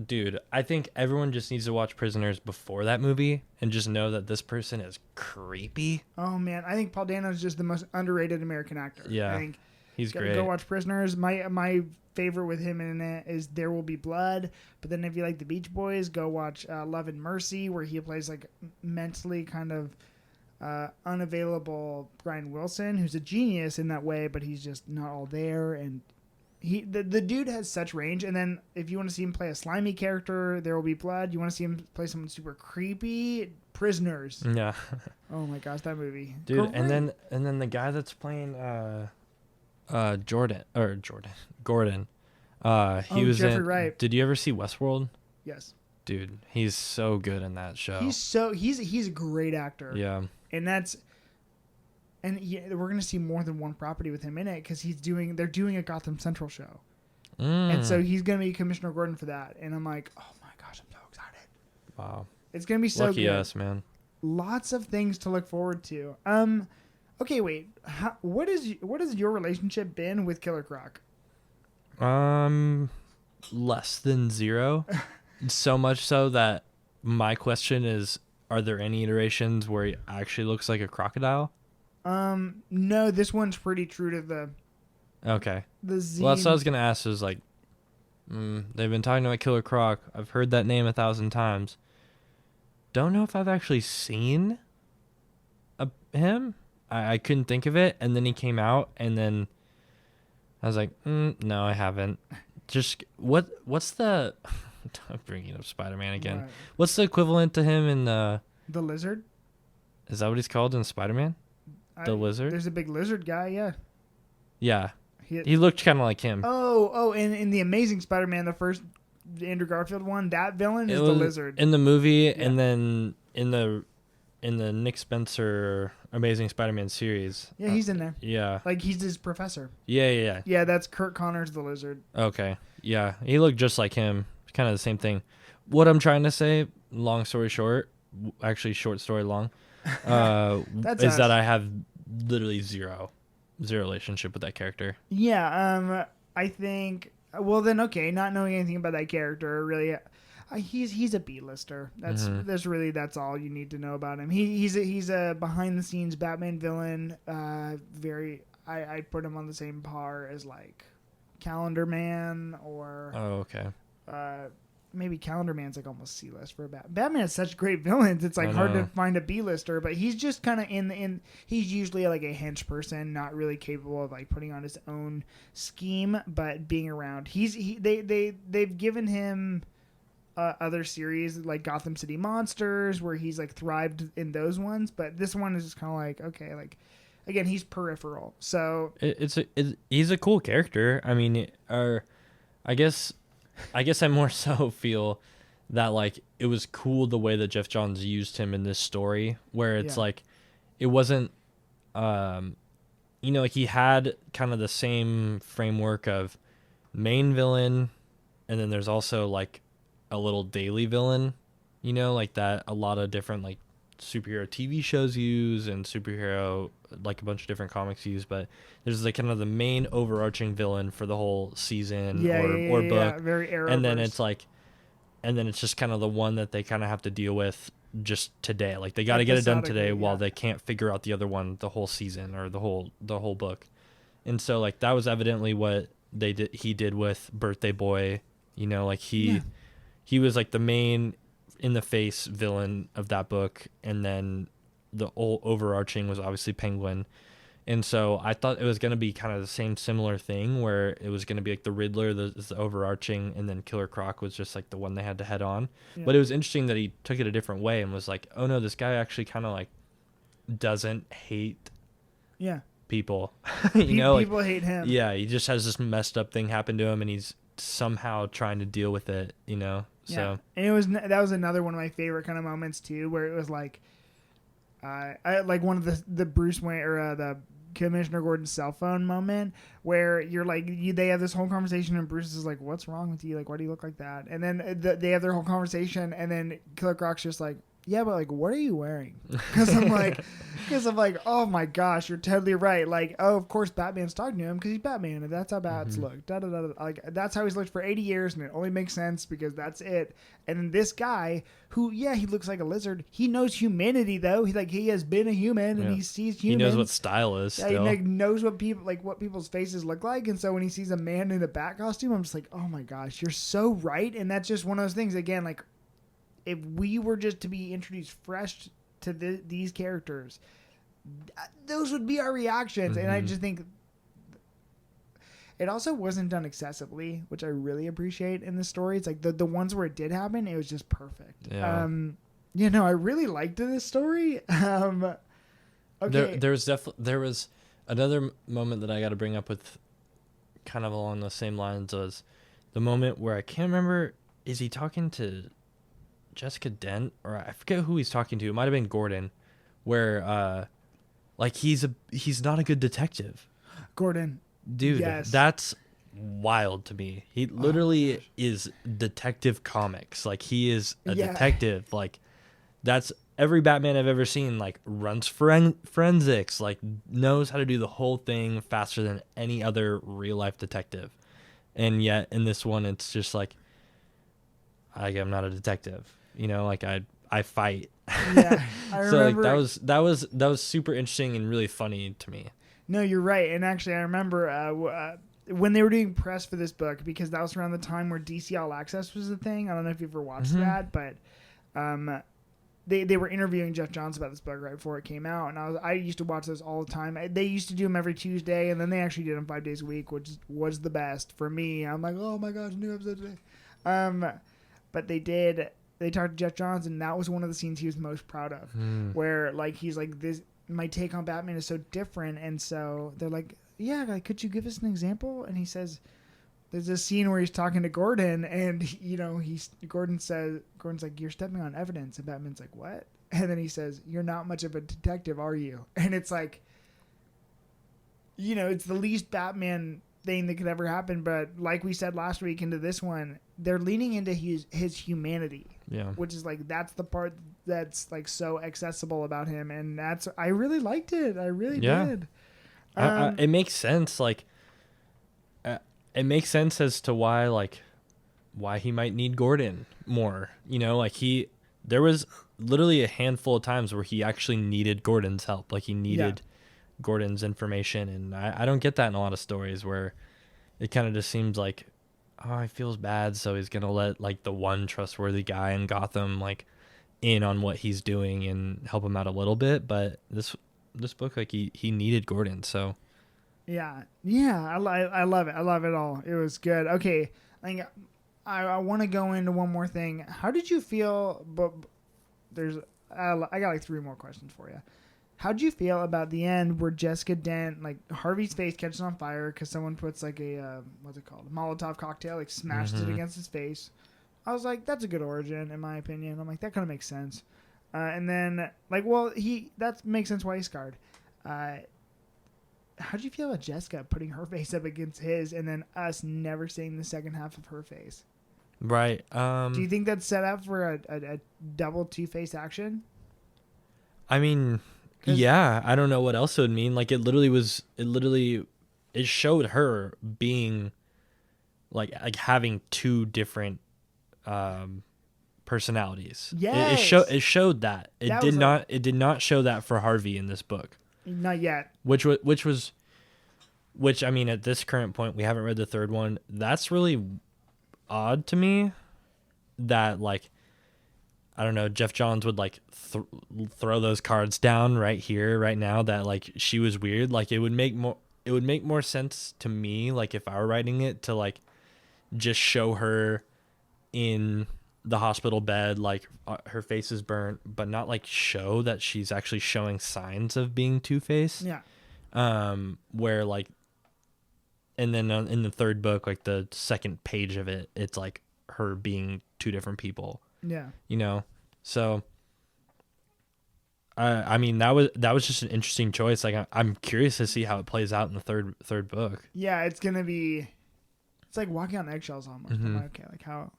Dude, I think everyone just needs to watch Prisoners before that movie and just know that this person is creepy. Oh, man. I think Paul Dano is just the most underrated American actor. Yeah, I think he's great. Go watch Prisoners. My favorite with him in it is There Will Be Blood. But then if you like the Beach Boys, go watch Love and Mercy, where he plays like mentally kind of unavailable Brian Wilson, who's a genius in that way, but he's just not all there. And the dude has such range. And then if you want to see him play a slimy character, There Will Be Blood. You want to see him play someone super creepy, Prisoners. Yeah. Oh my gosh, that movie, dude. Great. And then the guy that's playing Gordon. He was Jeffrey in. Wright. Did you ever see Westworld? Yes. Dude, he's so good in that show. He's a great actor. Yeah. And we're gonna see more than one property with him in it because they're doing a Gotham Central show, and so he's gonna be Commissioner Gordon for that. And I'm like, oh my gosh, I'm so excited. Wow. It's gonna be so Lucky good. us, man. Lots of things to look forward to. Okay, wait. What has your relationship been with Killer Croc? Less than 0. So much so that my question is, are there any iterations where he actually looks like a crocodile? No, this one's pretty true to the Okay. the zine. Well, that's what I was going to ask is like, they've been talking about Killer Croc. I've heard that name 1,000 times. Don't know if I've actually seen him. I couldn't think of it. And then he came out and then I was like, no, I haven't. Just what's the... I'm bringing up Spider-Man again. Right. What's the equivalent to him in The lizard? Is that what he's called in Spider-Man? The lizard? There's a big lizard guy, yeah. Yeah. He looked kind of like him. Oh, in the Amazing Spider-Man, the first Andrew Garfield one, that villain is the lizard. In the movie, and then in the Nick Spencer Amazing Spider-Man series. Yeah, he's in there. Yeah. Like, he's his professor. Yeah. Yeah, that's Kurt Connors the lizard. Okay. Yeah. He looked just like him. Kind of the same thing. What I'm trying to say, long story short, actually short story long, is that I have literally zero relationship with that character. Yeah, I think. Well, then okay, not knowing anything about that character, really, he's a B-lister. That's all you need to know about him. He's a behind the scenes Batman villain. I put him on the same par as like Calendar Man or. Oh, okay. Maybe Calendar Man's like almost C-list for Batman has such great villains. It's like hard to find a B-lister, but he's just kind of he's usually like a hench person, not really capable of like putting on his own scheme, but being around. They've given him other series like Gotham City Monsters where he's like thrived in those ones, but this one is just kind of like, okay, like again, he's peripheral. So he's a cool character. I mean, I guess I more so feel that like it was cool the way that Geoff Johns used him in this story, where it's like it wasn't, like he had kind of the same framework of main villain, and then there's also like a little daily villain, like that a lot of different like superhero TV shows use and superhero like a bunch of different comics use, but there's like kind of the main overarching villain for the whole season or book, very Arrowverse. and then it's just kind of the one that they kind of have to deal with just today. Like they got to get it done today while they can't figure out the other one the whole season or the whole book. And so like that was evidently what he did with Birthday Boy, like he was like the main in the face villain of that book, and then the whole overarching was obviously Penguin. And so I thought it was going to be kind of the same similar thing where it was going to be like the Riddler the overarching, and then Killer Croc was just like the one they had to head on. But it was interesting that he took it a different way and was like, oh no, this guy actually kind of like doesn't hate people. People hate him. Yeah, he just has this messed up thing happen to him and he's somehow trying to deal with it, So and that was another one of my favorite kind of moments too, where it was like I like one of the Bruce Wayne or the Commissioner Gordon's cell phone moment where you're like they have this whole conversation and Bruce is like, what's wrong with you, like why do you look like that? And then they have their whole conversation and then Killer Croc's just like, yeah, but like what are you wearing? Because I'm like oh my gosh, you're totally right. Like, oh, of course Batman's talking to him because he's Batman and that's how bats look. Like that's how he's looked for 80 years and it only makes sense because that's it. And then this guy who, he looks like a lizard. He knows humanity though. He has been a human and he sees humans. He knows what style is. Yeah, he knows what people's faces look like. And so when he sees a man in a bat costume, I'm just like, oh my gosh, you're so right. And that's just one of those things again, like if we were just to be introduced fresh to these characters, those would be our reactions. And I just think it also wasn't done excessively, which I really appreciate in the story. It's like the ones where it did happen, it was just perfect. Yeah. I really liked this story. Okay. There was another moment that I got to bring up with kind of along the same lines as the moment where I can't remember, is he talking to Jessica Dent, or I forget who he's talking to. It might have been Gordon, where like he's not a good detective. Gordon. Dude, Yes. that's wild to me. He literally is Detective Comics. Like, he is a detective. Like, that's every Batman I've ever seen, like, runs forensics, like, knows how to do the whole thing faster than any other real life detective. And yet in this one, it's just like, I'm not a detective, you know, like I fight. Yeah, I So remember. like that was super interesting and really funny to me. No, you're right. And actually, I remember when they were doing press for this book, because that was around the time where DC All Access was a thing. I don't know if you've ever watched that, but they were interviewing Geoff Johns about this book right before it came out, and I used to watch those all the time. They used to do them every Tuesday, and then they actually did them 5 days a week, which was the best for me. I'm like, oh my gosh, new episode today. But they talked to Geoff Johns, and that was one of the scenes he was most proud of, where like he's like, this, my take on Batman is so different, and so they're like, yeah, like, could you give us an example? And he says, there's a scene where he's talking to Gordon, and you know, Gordon's like, you're stepping on evidence, and Batman's like, what? And then he says, you're not much of a detective, are you? And it's like, you know, it's the least Batman thing that could ever happen, but like we said last week into this one, they're leaning into his humanity, which is like, that's the part that's like so accessible about him, and I really liked it. I really did. It makes sense. Like, it makes sense as to why he might need Gordon more. You know, like there was literally a handful of times where he actually needed Gordon's help. Like, he needed Gordon's information, and I don't get that in a lot of stories where it kind of just seems like, oh, he feels bad, so he's gonna let like the one trustworthy guy in Gotham like in on what he's doing and help him out a little bit. But this book, like, he needed Gordon, so yeah, I love it. I love it all. It was good. Okay, I want to go into one more thing. How did you feel? But I got like 3 more questions for you. How'd you feel about the end where Jessica Dent, like, Harvey's face catches on fire because someone puts like a what's it called, a Molotov cocktail, like smashes it against his face? I was like, that's a good origin in my opinion. I'm like, that kind of makes sense. And then like, well, that makes sense why he's scarred. How'd you feel about Jessica putting her face up against his, and then us never seeing the second half of her face? Right. Do you think that's set up for a double Two-Face action? I mean, yeah, I don't know what else it would mean. Like, it showed her being like having 2 different personalities. Yes. It showed that. It did not show that for Harvey in this book. Not yet. Which I mean, at this current point, we haven't read the 3rd one. That's really odd to me that, like, I don't know, Geoff Johns would like throw those cards down right here, right now, that like she was weird. Like, it would make more sense to me, like, if I were writing it, to like just show her in the hospital bed, like her face is burnt, but not like show that she's actually showing signs of being Two-Face. Yeah. Where like, and then in the 3rd book, like the 2nd page of it, it's like her being 2 different people. Yeah. You know, so I mean, that was just an interesting choice. Like, I'm curious to see how it plays out in the third book. Yeah, it's like walking on eggshells almost. I'm like, okay, like how,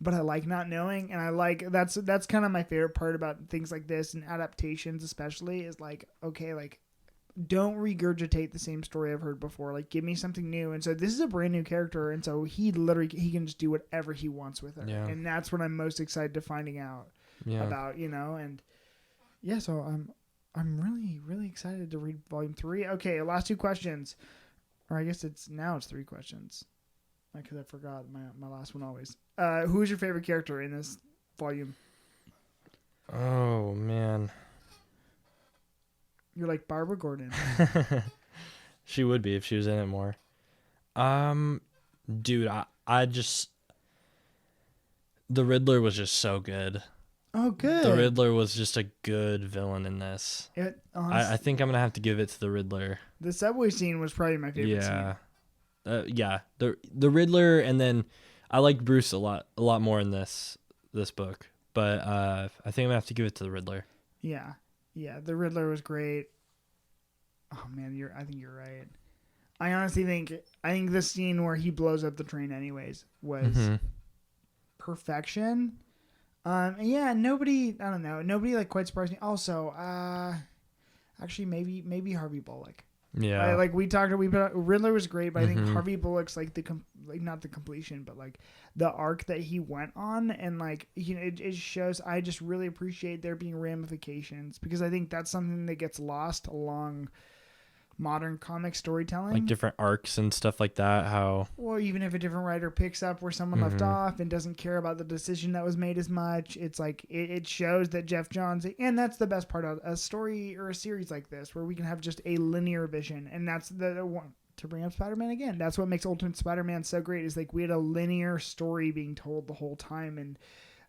but I like not knowing, and I like that's kind of my favorite part about things like this and adaptations, especially, is like, okay, like, don't regurgitate the same story I've heard before. Like, give me something new. And so this is a brand new character, and so he can just do whatever he wants with her. Yeah. And that's what I'm most excited to finding out about, you know. And yeah, so I'm really, really excited to read volume 3. Okay, last 2 questions. Or I guess it's 3 questions. Because I forgot my last one always. Who is your favorite character in this volume? Oh, man. You're like Barbara Gordon. She would be if she was in it more. Dude, I just, the Riddler was just so good. Oh, good. The Riddler was just a good villain in this. I think I'm gonna have to give it to the Riddler. The subway scene was probably my favorite scene. Yeah. The Riddler, and then I liked Bruce a lot more in this book. but I think I'm gonna have to give it to the Riddler. Yeah. The Riddler was great. Oh man, I think you're right. I honestly think the scene where he blows up the train anyways was perfection. And yeah, nobody like quite surprised me. Also, actually maybe Harvey Bullock. Yeah. Like Riddler was great, but I think Harvey Bullock's like not the completion, but like the arc that he went on, and like, you know, it shows. I just really appreciate there being ramifications, because I think that's something that gets lost along modern comic storytelling, like different arcs and stuff like that. Or even if a different writer picks up where someone left off and doesn't care about the decision that was made as much, it's like it shows that Geoff Johns, and that's the best part of a story or a series like this, where we can have just a linear vision, and that's the one. To bring up Spider-Man again, that's what makes Ultimate Spider-Man so great, is like we had a linear story being told the whole time, and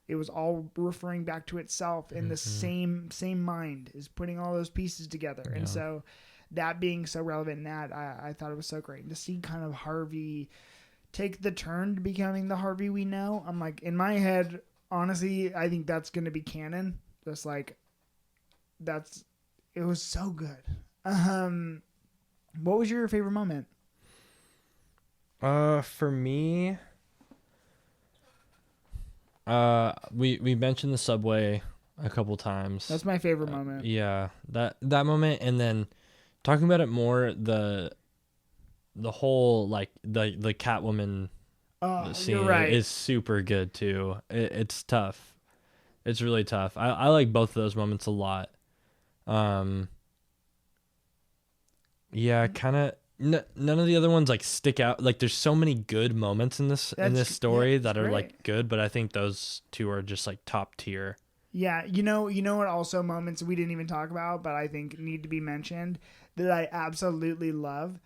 it was all referring back to itself, and the same mind is putting all those pieces together. And so that being so relevant in that, I thought it was so great to see kind of Harvey take the turn to becoming the Harvey we know. I'm like, in my head, honestly, I think that's going to be canon. Just like, it was so good. What was your favorite moment? For me, we mentioned the subway a couple times. That's my favorite moment. Yeah, that moment, and then talking about it more, the whole like the Catwoman scene is super good too. It's tough. It's really tough. I like both of those moments a lot. Yeah, kind of. None of the other ones like stick out. Like, there's so many good moments in this story that are like good, but I think those two are just like top tier. Yeah, you know what? Also, moments we didn't even talk about, but I think need to be mentioned, that I absolutely love.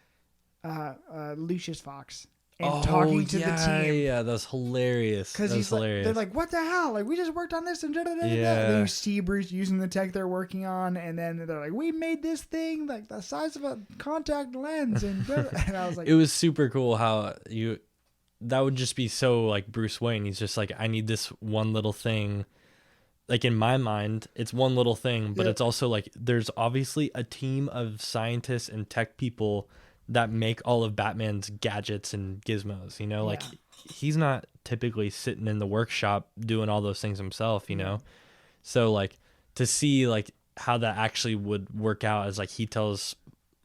Lucius Fox and talking to the team. Yeah, that's hilarious. Because they're like, what the hell? Like, we just worked on this and then you see Bruce using the tech they're working on, and then they're like, we made this thing like the size of a contact lens, and I was like, it was super cool how that would just be so like Bruce Wayne. He's just like, I need this one little thing. Like, in my mind, it's one little thing, but it's also like there's obviously a team of scientists and tech people that make all of Batman's gadgets and gizmos, you know, like he's not typically sitting in the workshop doing all those things himself, you know? So like to see like how that actually would work out, as like he tells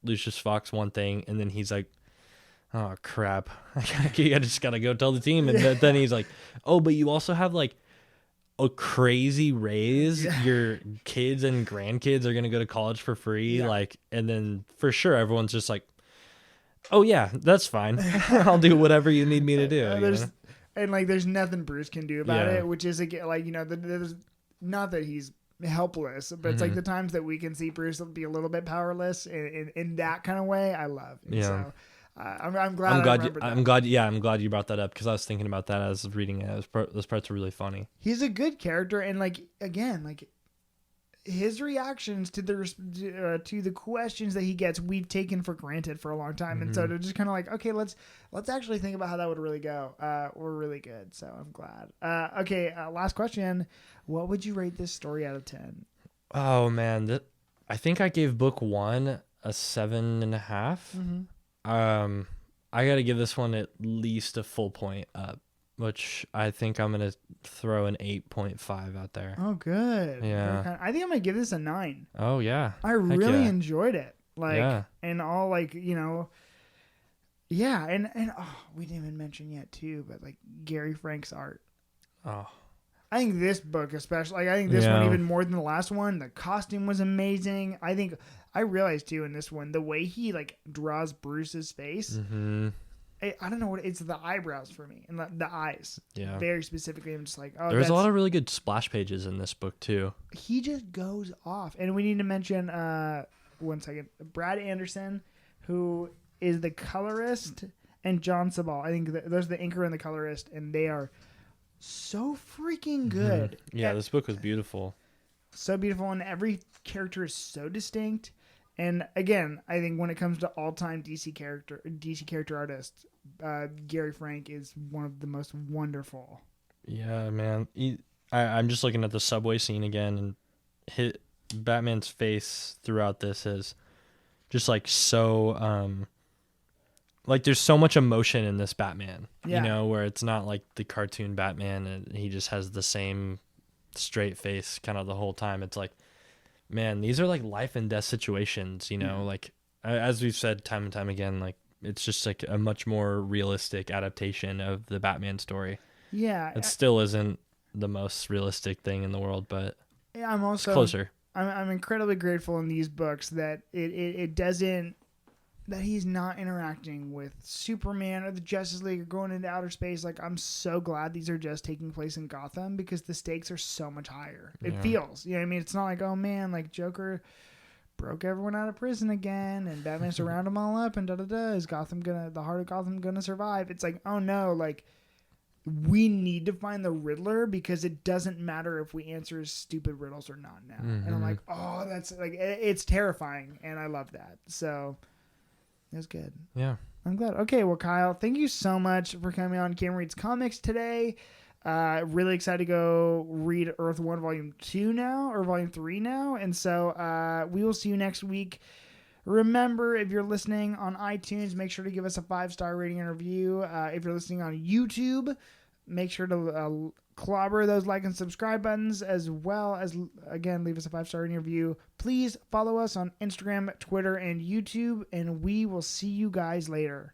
Lucius Fox one thing and then he's like, oh crap, I just gotta go tell the team. And then he's like, oh, but you also have like a crazy raise. Your kids and grandkids are gonna go to college for free. Like, and then for sure everyone's just like, oh yeah, that's fine. I'll do whatever you need me to do. And like, there's nothing Bruce can do about it, which is like, you know, there's not that he's helpless, but it's like the times that we can see Bruce be a little bit powerless in that kind of way. I love. And so I'm glad you brought that up, because I was thinking about that as reading it. Those parts are really funny. He's a good character, and like, again, like, his reactions to the questions that he gets, we've taken for granted for a long time, and so to just kind of like, okay, let's actually think about how that would really go. We're really good, so I'm glad. Okay, last question: what would you rate this story out of 10? Oh man, I think I gave book 1 a 7.5. I got to give this one at least a full point up, which I think I'm going to throw an 8.5 out there. Oh, good. Yeah. I think I'm going to give this a 9. Oh, yeah. I really enjoyed it. Like, and all, like, you know, and we didn't even mention yet, too, but, like, Gary Frank's art. Oh. I think this book especially, I think this one even more than the last one. The costume was amazing. I realized, too, in this one, the way he, like, draws Bruce's face, I don't know what it's the eyebrows for me, and the eyes. Yeah. Very specifically, I'm just like, oh, there's a lot of really good splash pages in this book too. He just goes off, and we need to mention 1 second, Brad Anderson, who is the colorist, and John Sabal. I think there's the inker and the colorist, and they are so freaking good. Yeah, this book was beautiful. So beautiful, and every character is so distinct. And again, I think when it comes to all-time DC character artists, Gary Frank is one of the most wonderful. Yeah, man. I'm just looking at the subway scene again, and Batman's face throughout this is just like so like there's so much emotion in this Batman, Yeah. you know, where it's not like the cartoon Batman and he just has the same straight face kind of the whole time. It's like, man, these are like life and death situations, you know, like as we've said time and time again, like it's just like a much more realistic adaptation of the Batman story. Yeah. It still isn't the most realistic thing in the world, but Yeah, I'm also it's closer. I'm incredibly grateful in these books that it doesn't, that he's not interacting with Superman or the Justice League or going into outer space. Like, I'm so glad these are just taking place in Gotham because the stakes are so much higher. It feels, you know what I mean? It's not like, oh man, like Joker broke everyone out of prison again and Batman's to round them all up and da-da-da. Is the heart of Gotham gonna survive? It's like, oh no, like, we need to find the Riddler because it doesn't matter if we answer stupid riddles or not now. And I'm like, oh, that's like, it's terrifying. And I love that. So it was good. Yeah. I'm glad. Okay. Well, Kyle, thank you so much for coming on Cameron Reads Comics today. Really excited to go read Earth 1 Volume 2 now, or Volume 3 now. And so we will see you next week. Remember, if you're listening on iTunes, make sure to give us a 5-star rating and review. If you're listening on YouTube, make sure to clobber those like and subscribe buttons, as well as, again, leave us a 5-star rating and review. Please follow us on Instagram, Twitter, and YouTube, and we will see you guys later.